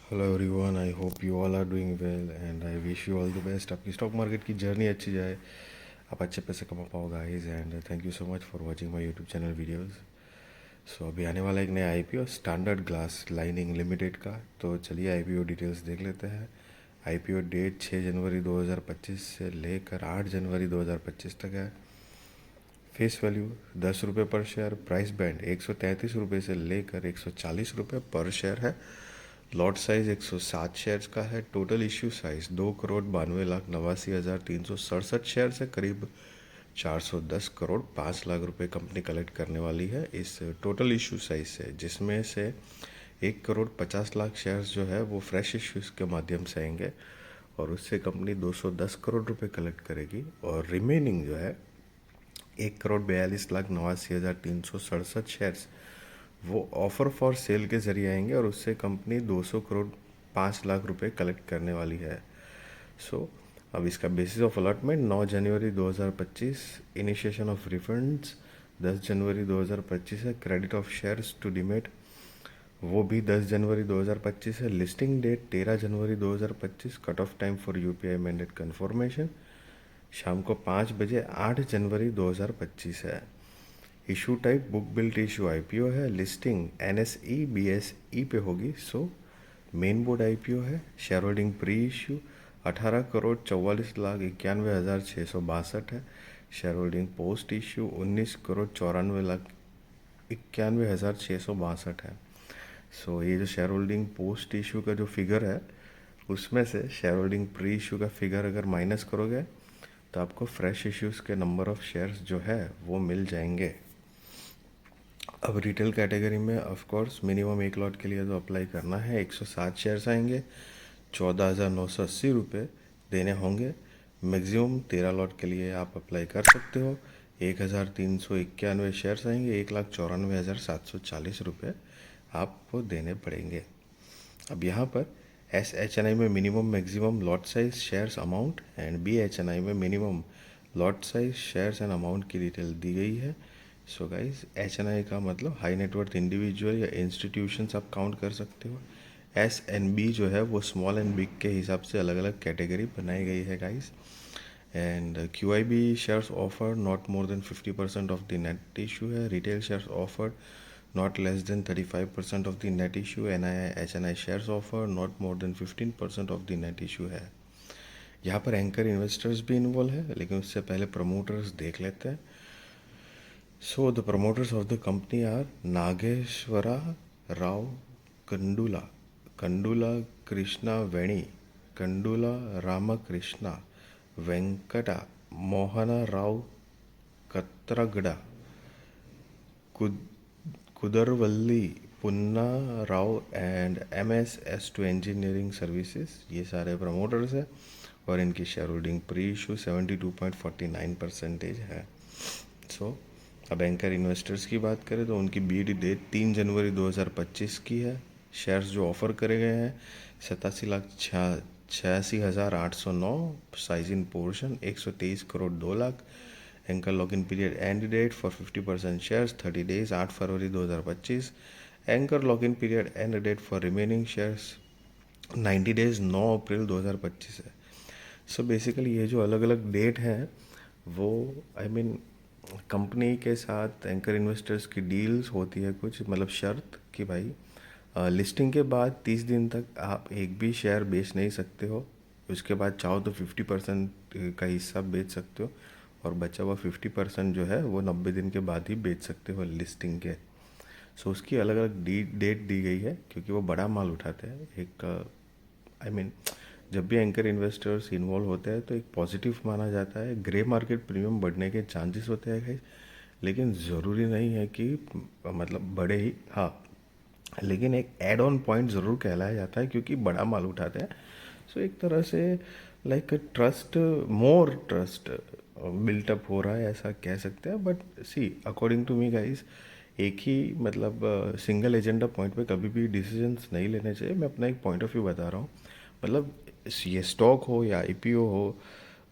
Hello everyone, I hope you all are doing well and I wish you all the best. आपकी stock market की journey अच्छी जाए, आप अच्छे पैसे कमा पाओ guys. And thank you so much for watching my YouTube channel videos. So अभी आने वाला एक नया IPO standard glass lining limited का, तो चलिए आईपीओ डिटेल्स देख लेते हैं। आईपीओ डेट 6 जनवरी 2025 से लेकर 8 जनवरी 2025 तक है। फेस वैल्यू 10 रुपये पर शेयर। प्राइस बैंड 133 रुपये से लेकर 140 रुपये पर शेयर है। लॉट साइज 107 शेयर्स का है। टोटल इश्यू साइज 2,92,89,367 शेयर से करीब 410 करोड़ 5 लाख रुपए कंपनी कलेक्ट करने वाली है इस टोटल इश्यू साइज से, जिसमें से 1,50,00,000 शेयर्स जो है वो फ्रेश इश्यूज के माध्यम से आएंगे और उससे कंपनी 210 करोड़ रुपए कलेक्ट करेगी। और रिमेनिंग जो है 1,42,89,367 शेयर्स वो ऑफर फॉर सेल के जरिए आएंगे और उससे कंपनी 200 करोड़ 5 लाख रुपए कलेक्ट करने वाली है। अब इसका basis of allotment 9 January 2025, initiation of refunds 10 January 2025 है। Credit of shares to demat वो भी 10 जनवरी 2025 है। Listing date 13 January 2025। Cut off time for UPI mandate confirmation शाम को 5 बजे 8 जनवरी 2025 है। Issue type book built issue IPO है। Listing NSE BSE पे होगी, सो मेन बोर्ड आईपीओ है। शेयर होल्डिंग प्री इशू 18,44,91,662 है। शेयर होल्डिंग पोस्ट इशू 19,94,91,662 है। सो ये जो शेयर होल्डिंग पोस्ट इशू का जो फिगर है उसमें से शेयर होल्डिंग प्री इशू का फिगर अगर माइनस करोगे तो आपको फ्रेश इश्यूज़ के नंबर ऑफ शेयर्स जो है वो मिल जाएंगे। अब रिटेल कैटेगरी में ऑफ कोर्स मिनिमम एक लॉट के लिए तो अप्लाई करना है। 107 शेयर्स आएंगे, 14,980 रुपये देने होंगे। मैक्सिमम 13 लॉट के लिए आप अप्लाई कर सकते हो। 1,391 शेयर्स आएंगे, 1,94,740 रुपये आपको देने पड़ेंगे। अब यहाँ पर एस एच एन आई में minimum maximum lot size shares amount and B H N I में minimum lot size shares and amount की डिटेल दी गई है। So guys H N I का मतलब हाई नेटवर्थ इंडिविजुअल या इंस्टीट्यूशंस आप काउंट कर सकते हो। एस एन बी जो है वो स्मॉल एंड बिग के हिसाब से अलग अलग कैटेगरी बनाई गई है guys. And Q I B shares offer not more than 50% of the net issue है। Retail shares offered not less than 35% of the net issue। NII HNI shares offer not more than 15% of the net issue है। यहाँ पर anchor investors भी involve है, लेकिन उससे पहले promoters देख लेते हैं। So the promoters of the company are Nageshwara Rao Kandula, Kandula Krishna Veni, Kandula Ramakrishna, Venkata Mohana Rao Katragadda, Kudaravalli Punna Rao and MS-S2 engineering services, ये सारे प्रमोटर्स हैं और इनकी शेयर होल्डिंग प्री इशू 72.49% है। सो अब एंकर इन्वेस्टर्स की बात करें तो उनकी बीड डेट 3 जनवरी 2025 की है। शेयर्स जो ऑफर करे गए हैं 87,86,809। Size in portion 123 crore 2 lakh. Anchor lock in period end date for 50% shares 30 days 8 February 2025। Anchor lock in period end date for remaining shares 90 days 9 April 2025 है। सो बेसिकली ये जो अलग अलग डेट हैं वो कंपनी के साथ एंकर इन्वेस्टर्स की डील्स होती है कुछ, मतलब शर्त कि भाई लिस्टिंग के बाद 30 दिन तक आप एक भी शेयर बेच नहीं सकते हो। उसके बाद चाहो तो 50% का हिस्सा बेच सकते हो और बचा हुआ 50% जो है वो 90 दिन के बाद ही बेच सकते हो लिस्टिंग के। सो उसकी अलग अलग डेट दी गई है क्योंकि वो बड़ा माल उठाते हैं। एक जब भी एंकर इन्वेस्टर्स इन्वॉल्व होते हैं तो एक पॉजिटिव माना जाता है। ग्रे मार्केट प्रीमियम बढ़ने के चांसेस होते हैं भाई, लेकिन ज़रूरी नहीं है कि मतलब बड़े ही, हाँ, लेकिन एक एड ऑन पॉइंट ज़रूर कहलाया जाता है क्योंकि बड़ा माल उठाते हैं। सो एक तरह से like trust, more trust built up हो रहा है ऐसा कह सकते हैं। But see according to me guys, एक ही मतलब सिंगल एजेंडा पॉइंट पे कभी भी डिसीजंस नहीं लेने चाहिए। मैं अपना एक पॉइंट ऑफ व्यू बता रहा हूँ। मतलब ये स्टॉक हो या आईपीओ हो,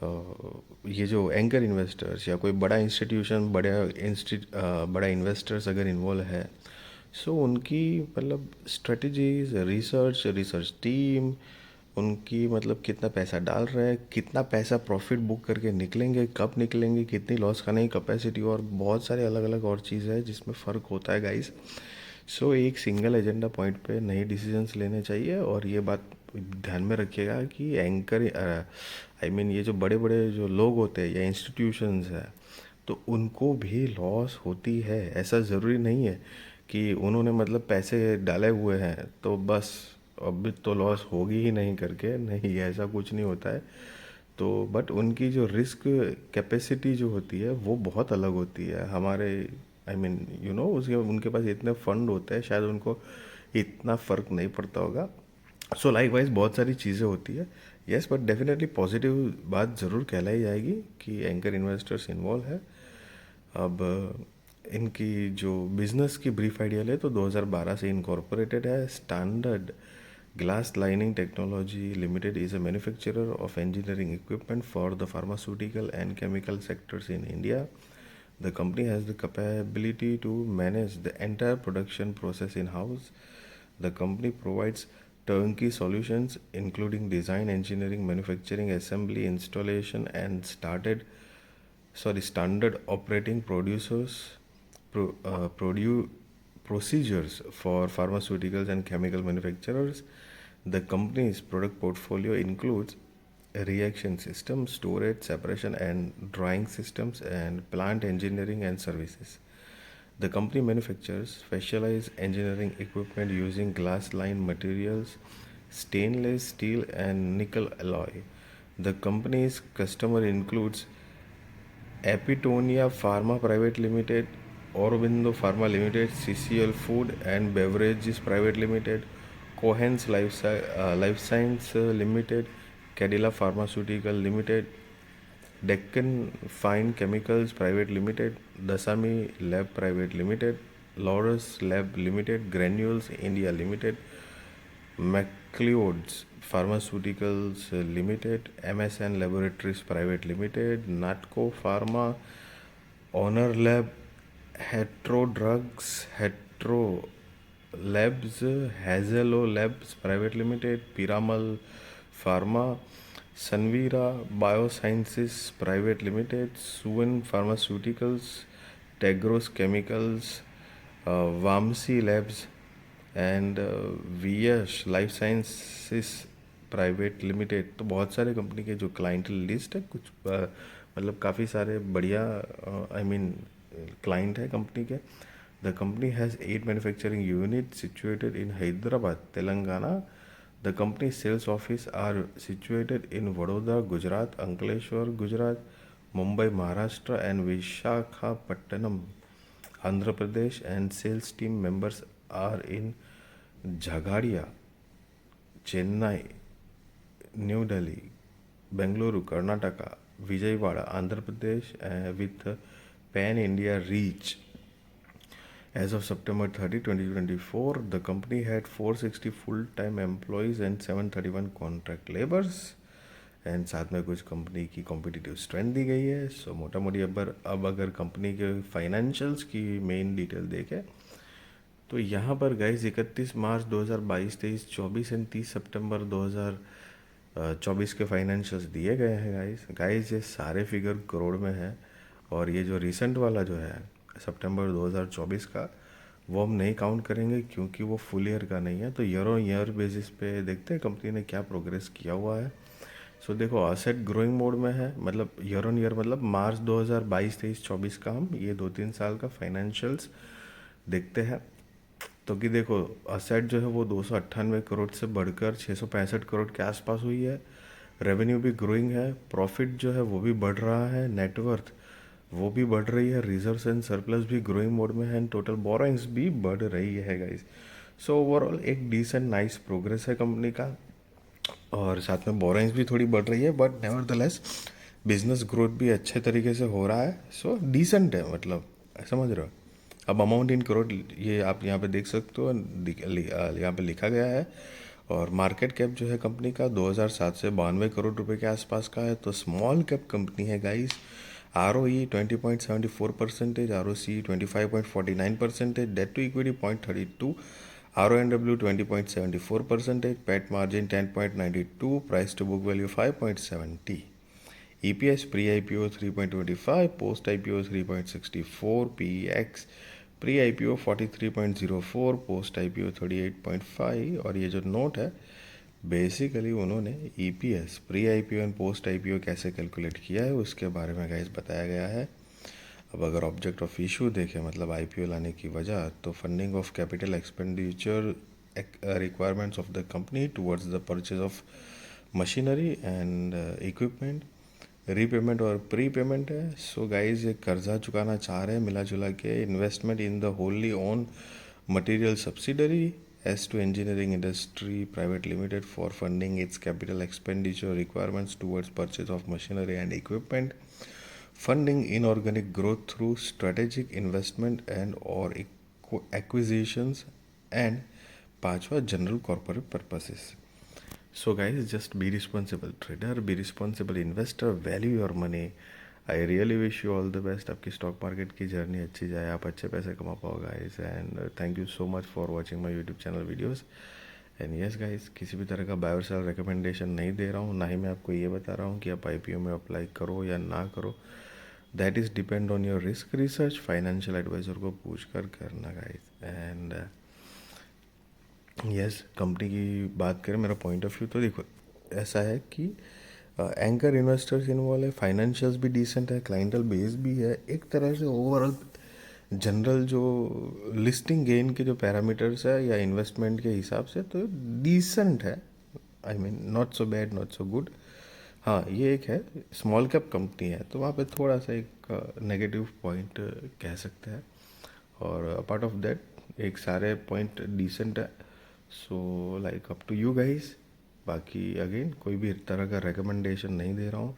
ये जो एंकर इन्वेस्टर्स या कोई बड़ा इंस्टीट्यूशन बड़ा इन्वेस्टर्स अगर इन्वॉल्व है सो उनकी मतलब स्ट्रेटजीज, रिसर्च टीम, उनकी मतलब कितना पैसा डाल रहे हैं, कितना पैसा प्रॉफिट बुक करके निकलेंगे, कब निकलेंगे, कितनी लॉस खाने की कैपेसिटी, और बहुत सारे अलग अलग और चीज़ है जिसमें फ़र्क होता है गाइस। सो एक सिंगल एजेंडा पॉइंट पे नए डिसीजंस लेने चाहिए। और ये बात ध्यान में रखिएगा कि एंकर ये जो बड़े बड़े जो लोग होते हैं या इंस्टीट्यूशंस है, तो उनको भी लॉस होती है। ऐसा ज़रूरी नहीं है कि उन्होंने मतलब पैसे डाले हुए हैं तो बस अब तो लॉस होगी ही नहीं करके, नहीं, ऐसा कुछ नहीं होता है। तो बट उनकी जो रिस्क कैपेसिटी जो होती है वो बहुत अलग होती है हमारे, उसके उनके पास इतने फंड होते हैं, शायद उनको इतना फ़र्क नहीं पड़ता होगा। सो लाइक वाइज बहुत सारी चीज़ें होती है। यस, बट डेफिनेटली पॉजिटिव बात ज़रूर कहलाई जाएगी कि एंकर इन्वेस्टर्स इन्वॉल्व है। अब इनकी जो बिज़नेस की ब्रीफ आइडिया ले तो 2012 से इनकॉर्पोरेटेड है। Standard glass lining technology limited is a manufacturer of engineering equipment for the pharmaceutical and chemical sectors in India. The company has the capability to manage the entire production process in-house. The company provides turnkey solutions including design, engineering, manufacturing, assembly, installation, and standard operating procedures for pharmaceuticals and chemical manufacturers. The company's product portfolio includes reaction systems, storage, separation, and drying systems, and plant engineering and services. The company manufactures specialized engineering equipment using glass-lined materials, stainless steel, and nickel alloy. The company's customer includes Epitonia Pharma Private Limited, Aurobindo Pharma Limited, CCL Food and Beverages Private Limited, Cohen's Life Science Limited, Cadila Pharmaceutical Limited, Deccan Fine Chemicals Private Limited, Dasami Lab Private Limited, Laurus Lab Limited, Granules India Limited, MacLeod's Pharmaceuticals Limited, MSN Laboratories Private Limited, Natco Pharma, Honor Lab, Hetero Drugs, Hetero Labs, Hazelo Labs Private Limited, Piramal Pharma, Sanvira Biosciences Private Limited, Suven Pharmaceuticals, Tegros Chemicals, Vamsi Labs, and VS life sciences private limited. तो बहुत सारे company के जो client list है, कुछ मतलब काफ़ी सारे बढ़िया क्लाइंट है कंपनी के। The company has 8 manufacturing unit situated in Hyderabad, Telangana. The company sales office are situated in Vadodara, Gujarat, Ankleshwar, Gujarat, Mumbai, Maharashtra, and Visakhapatnam, Andhra Pradesh, and sales team members are in Jhagadia, Chennai, New Delhi, Bengaluru, Karnataka, Vijayawada, Andhra Pradesh, with pan India reach. As of September 30, 2024, the company had 460 full-time employees and 731 contract laborers. And साथ में कुछ company की competitive strength दी गई है। सो मोटा मोटी अब अगर कंपनी के फाइनेंशियल्स की मेन डिटेल देखें तो यहाँ पर गाइस 31 मार्च 2022, 23, 24 एंड 30 सितंबर 2024 के फाइनेंशियल्स दिए गए हैं गाइस ये सारे फिगर करोड़ में है। और ये जो रिसेंट वाला जो है सितंबर 2024 का, वो हम नहीं काउंट करेंगे क्योंकि वो फुल ईयर का नहीं है। तो ईयर ऑन ईयर बेसिस पे देखते हैं कंपनी ने क्या प्रोग्रेस किया हुआ है। सो देखो असेट ग्रोइंग मोड में है, मतलब ईयर ऑन ईयर, मतलब मार्च 2022, 23, 24 का हम ये 2-3 साल का फाइनेंशियल्स देखते हैं। तो कि देखो असेट जो है वो 298 करोड़ से बढ़कर 665 करोड़ के आसपास हुई है। रेवेन्यू भी ग्रोइंग है, प्रॉफिट जो है वो भी बढ़ रहा है, नेटवर्थ वो भी बढ़ रही है, रिजर्व्स एंड सरप्लस भी ग्रोइंग मोड में है, एंड टोटल बोरोइंग्स भी बढ़ रही है गाइस। सो ओवरऑल एक डिसेंट नाइस प्रोग्रेस है कंपनी का, और साथ में बोरोइंग्स भी थोड़ी बढ़ रही है, बट नेवरदलेस बिजनेस ग्रोथ भी अच्छे तरीके से हो रहा है। सो डिसेंट है, मतलब समझ रहे हो। अब अमाउंट इन करोड़ ये आप यहाँ पे देख सकते हो, यहाँ पे लिखा गया है। और मार्केट कैप जो है कंपनी का 2007 से 92 करोड़ रुपए के आसपास का है। तो स्मॉल कैप कंपनी है guys. ROE 20.74%, ROC 25.49%, debt to equity 0.32, RONW 20.74%, PAT margin 10.92, price to book value 5.70. EPS pre-IPO 3.25, post-IPO 3.64, PEX pre-IPO 43.04, post-IPO 38.5. और ये जो नोट है बेसिकली उन्होंने EPS pre-IPO एंड post-IPO कैसे कैलकुलेट किया है उसके बारे में गाइस बताया गया है। अब अगर ऑब्जेक्ट ऑफ इशू देखें मतलब IPO लाने की वजह, तो funding of capital expenditure requirements of the company towards the purchase of machinery and equipment, repayment और प्री पेमेंट है। सो गाइज ये कर्जा चुकाना चाह रहे हैं मिला जुला के। Investment in the wholly owned material subsidiary S two engineering industry private limited for funding its capital expenditure requirements towards purchase of machinery and equipment, funding inorganic growth through strategic investment and और acquisitions, and पांचवा general corporate purposes. So guys, just be responsible trader, be responsible investor, value your money. I really wish you all the best. आपकी stock market की journey अच्छी जाए, आप अच्छे पैसे कमा पाओ guys, and thank you so much for watching my YouTube channel videos. And yes guys, किसी भी तरह का बाय और सेल रिकमेंडेशन नहीं दे रहा हूँ, ना ही मैं आपको ये बता रहा हूँ कि आप IPO में अप्लाई करो या ना करो। That is depend on your risk research, financial adviser को पूछ कर करना गाइस। एंड यस, कंपनी की बात करें मेरा पॉइंट ऑफ व्यू तो देखो ऐसा है कि एंकर इन्वेस्टर्स इन्वॉल्व है, फाइनेंशियल्स भी डिसेंट है, क्लाइंटल बेस भी है, एक तरह से ओवरऑल जनरल जो लिस्टिंग गेन के जो पैरामीटर्स है या इन्वेस्टमेंट के हिसाब से तो डिसेंट है। I mean not so bad not so good. हाँ ये एक है स्मॉल कैप कंपनी है तो वहाँ पे थोड़ा सा एक नेगेटिव पॉइंट कह सकते हैं, और अपार्ट ऑफ दैट एक सारे पॉइंट डिसेंट है। So like up to you guys. बाकी अगेन कोई भी तरह का रिकमेंडेशन नहीं दे रहा हूँ।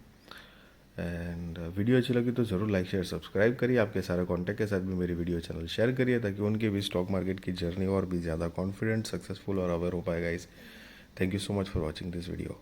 एंड वीडियो अच्छी लगी तो ज़रूर लाइक शेयर सब्सक्राइब करिए, आपके सारे कॉन्टैक्ट के साथ भी मेरी वीडियो चैनल शेयर करिए ताकि उनकी भी स्टॉक मार्केट की जर्नी और भी ज़्यादा कॉन्फिडेंट सक्सेसफुल और अवेयर हो पाएगा। इस thank you so much for watching this video.